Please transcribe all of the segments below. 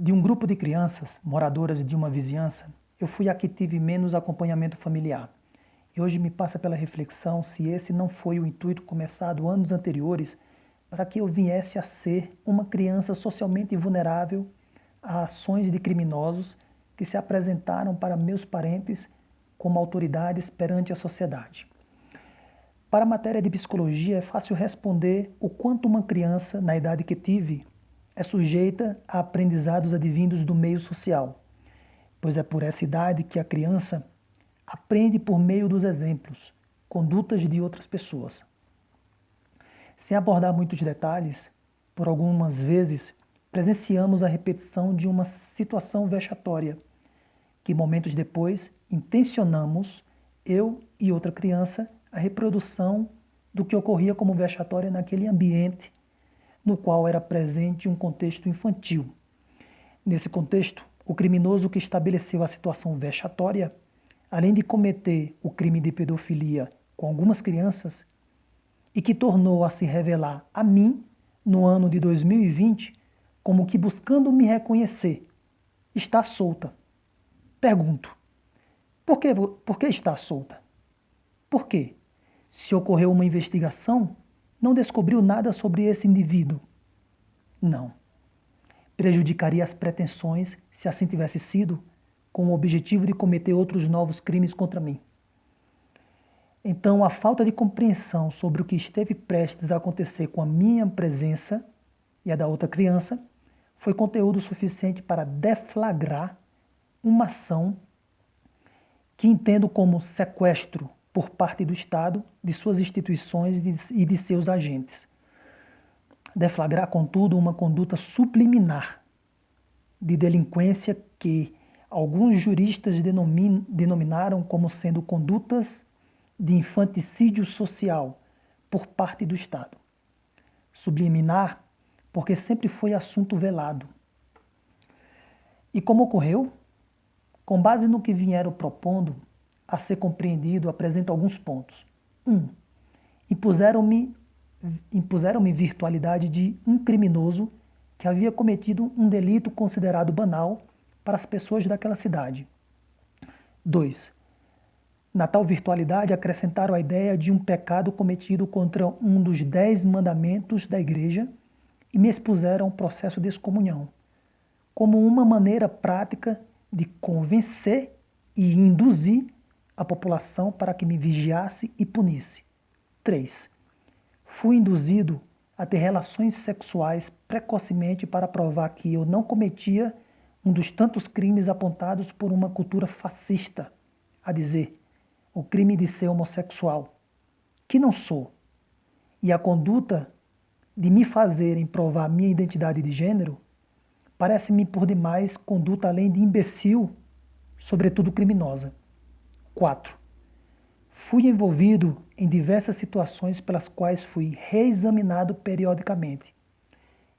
De um grupo de crianças, moradoras de uma vizinhança, eu fui a que tive menos acompanhamento familiar. E hoje me passa pela reflexão se esse não foi o intuito começado anos anteriores para que eu viesse a ser uma criança socialmente vulnerável a ações de criminosos que se apresentaram para meus parentes como autoridades perante a sociedade. Para a matéria de psicologia, é fácil responder o quanto uma criança, na idade que tive, é sujeita a aprendizados advindos do meio social, pois é por essa idade que a criança aprende por meio dos exemplos, condutas de outras pessoas. Sem abordar muitos detalhes, por algumas vezes presenciamos a repetição de uma situação vexatória, que momentos depois intencionamos, eu e outra criança, a reprodução do que ocorria como vexatória naquele ambiente no qual era presente um contexto infantil. Nesse contexto, o criminoso que estabeleceu a situação vexatória, além de cometer o crime de pedofilia com algumas crianças, e que tornou a se revelar a mim, no ano de 2020, como que buscando me reconhecer, está solta. Pergunto, por que está solta? Por quê? Se ocorreu uma investigação, não descobriu nada sobre esse indivíduo? Não. Prejudicaria as pretensões, se assim tivesse sido, com o objetivo de cometer outros novos crimes contra mim. Então, a falta de compreensão sobre o que esteve prestes a acontecer com a minha presença e a da outra criança foi conteúdo suficiente para deflagrar uma ação que entendo como sequestro por parte do Estado, de suas instituições e de seus agentes. Deflagrar, contudo, uma conduta subliminar de delinquência que alguns juristas denominaram como sendo condutas de infanticídio social por parte do Estado. Subliminar porque sempre foi assunto velado. E como ocorreu? Com base no que vieram propondo a ser compreendido, apresento alguns pontos. 1. Impuseram-me virtualidade de um criminoso que havia cometido um delito considerado banal para as pessoas daquela cidade. 2. Na tal virtualidade acrescentaram a ideia de um pecado cometido contra um dos 10 mandamentos da igreja e me expuseram ao processo de excomunhão, como uma maneira prática de convencer e induzir a população para que me vigiasse e punisse. 3. Fui induzido a ter relações sexuais precocemente para provar que eu não cometia um dos tantos crimes apontados por uma cultura fascista, a dizer, o crime de ser homossexual, que não sou. E a conduta de me fazerem provar minha identidade de gênero parece-me por demais conduta além de imbecil, sobretudo criminosa. 4. Fui envolvido em diversas situações pelas quais fui reexaminado periodicamente,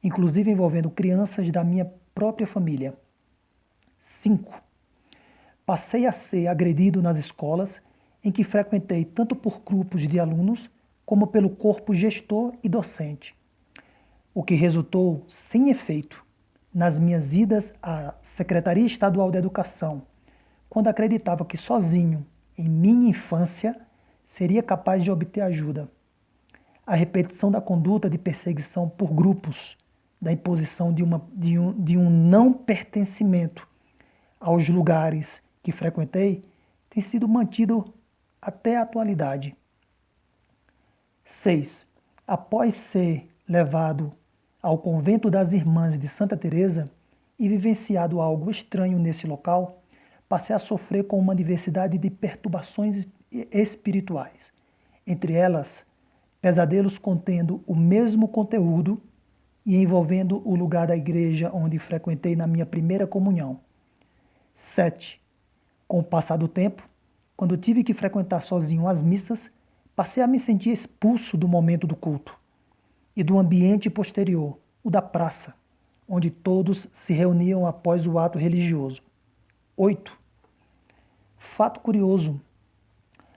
inclusive envolvendo crianças da minha própria família. 5. Passei a ser agredido nas escolas em que frequentei tanto por grupos de alunos como pelo corpo gestor e docente, o que resultou sem efeito nas minhas idas à Secretaria Estadual de Educação, quando acreditava que sozinho, em minha infância, seria capaz de obter ajuda. A repetição da conduta de perseguição por grupos, da imposição de um não pertencimento aos lugares que frequentei, tem sido mantido até a atualidade. 6. Após ser levado ao convento das Irmãs de Santa Teresa e vivenciado algo estranho nesse local, passei a sofrer com uma diversidade de perturbações espirituais, entre elas pesadelos contendo o mesmo conteúdo e envolvendo o lugar da igreja onde frequentei na minha primeira comunhão. 7. Com o passar do tempo, quando tive que frequentar sozinho as missas, passei a me sentir expulso do momento do culto e do ambiente posterior, o da praça, onde todos se reuniam após o ato religioso. 8. Fato curioso,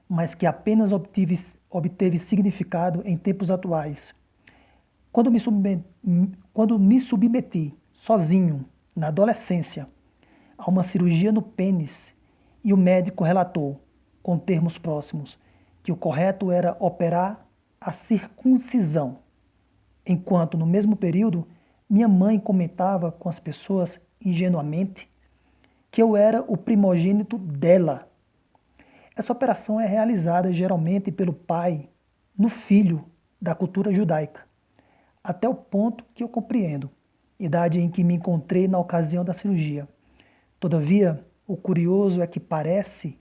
mas que apenas obteve significado em tempos atuais. Quando me submeti sozinho na adolescência, a uma cirurgia no pênis e o médico relatou, com termos próximos, que o correto era operar a circuncisão, enquanto no mesmo período minha mãe comentava com as pessoas ingenuamente que eu era o primogênito dela. Essa operação é realizada geralmente pelo pai no filho da cultura judaica, até o ponto que eu compreendo, idade em que me encontrei na ocasião da cirurgia. Todavia, o curioso é que parece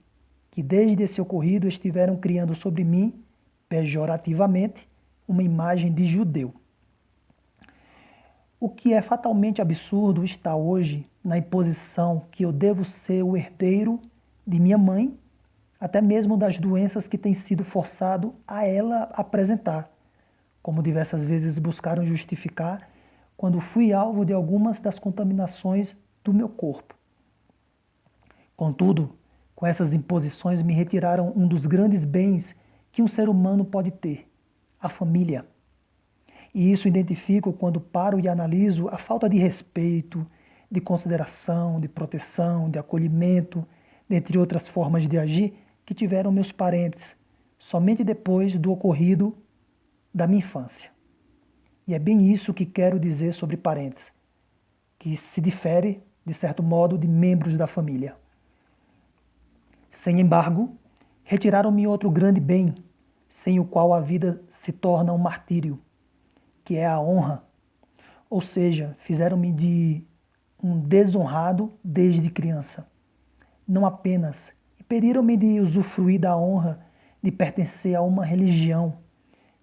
que desde esse ocorrido estiveram criando sobre mim, pejorativamente, uma imagem de judeu. O que é fatalmente absurdo está hoje na imposição que eu devo ser o herdeiro de minha mãe, até mesmo das doenças que tem sido forçado a ela apresentar, como diversas vezes buscaram justificar quando fui alvo de algumas das contaminações do meu corpo. Contudo, com essas imposições me retiraram um dos grandes bens que um ser humano pode ter, a família. E isso identifico quando paro e analiso a falta de respeito, de consideração, de proteção, de acolhimento, dentre outras formas de agir que tiveram meus parentes, somente depois do ocorrido da minha infância. E é bem isso que quero dizer sobre parentes, que se difere, de certo modo, de membros da família. Sem embargo, retiraram-me outro grande bem, sem o qual a vida se torna um martírio, que é a honra. Ou seja, fizeram-me de um desonrado desde criança. Não apenas impediram-me de usufruir da honra de pertencer a uma religião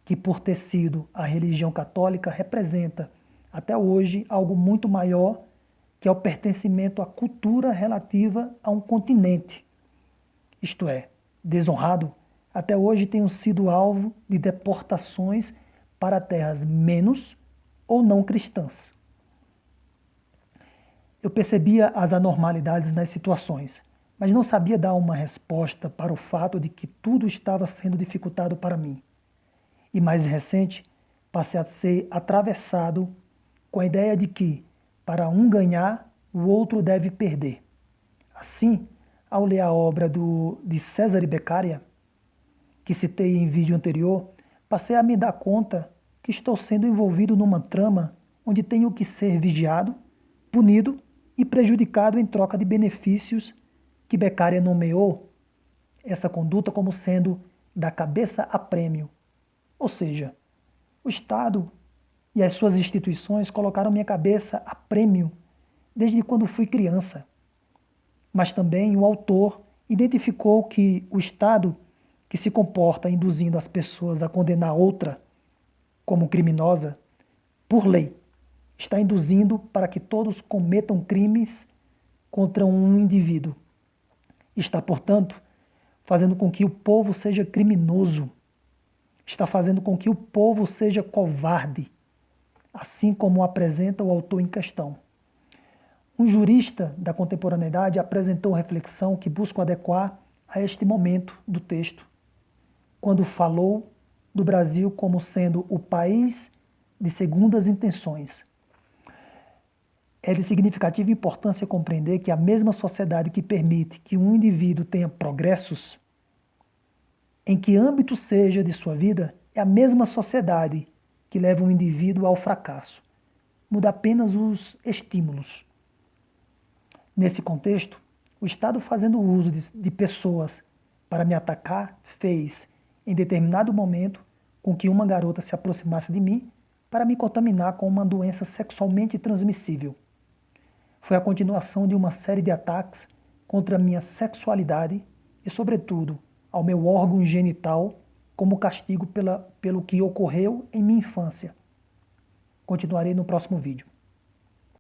que, por ter sido a religião católica, representa até hoje algo muito maior, que é o pertencimento à cultura relativa a um continente. Isto é, desonrado, até hoje tenho sido alvo de deportações para terras menos ou não cristãs. Eu percebia as anormalidades nas situações, mas não sabia dar uma resposta para o fato de que tudo estava sendo dificultado para mim. E mais recente, passei a ser atravessado com a ideia de que, para um ganhar, o outro deve perder. Assim, ao ler a obra de Cesare Beccaria, que citei em vídeo anterior, passei a me dar conta que estou sendo envolvido numa trama onde tenho que ser vigiado, punido e prejudicado em troca de benefícios que Beccaria nomeou essa conduta como sendo da cabeça a prêmio. Ou seja, o Estado e as suas instituições colocaram minha cabeça a prêmio desde quando fui criança. Mas também o autor identificou que o Estado, que se comporta induzindo as pessoas a condenar outra como criminosa, por lei, está induzindo para que todos cometam crimes contra um indivíduo. Está, portanto, fazendo com que o povo seja criminoso. Está fazendo com que o povo seja covarde, assim como apresenta o autor em questão. Um jurista da contemporaneidade apresentou reflexão que busca adequar a este momento do texto, quando falou do Brasil como sendo o país de segundas intenções. É de significativa importância compreender que a mesma sociedade que permite que um indivíduo tenha progressos, em que âmbito seja de sua vida, é a mesma sociedade que leva um indivíduo ao fracasso. Muda apenas os estímulos. Nesse contexto, o Estado fazendo uso de pessoas para me atacar fez, em determinado momento, com que uma garota se aproximasse de mim para me contaminar com uma doença sexualmente transmissível. Foi a continuação de uma série de ataques contra a minha sexualidade e, sobretudo, ao meu órgão genital como castigo pelo que ocorreu em minha infância. Continuarei no próximo vídeo.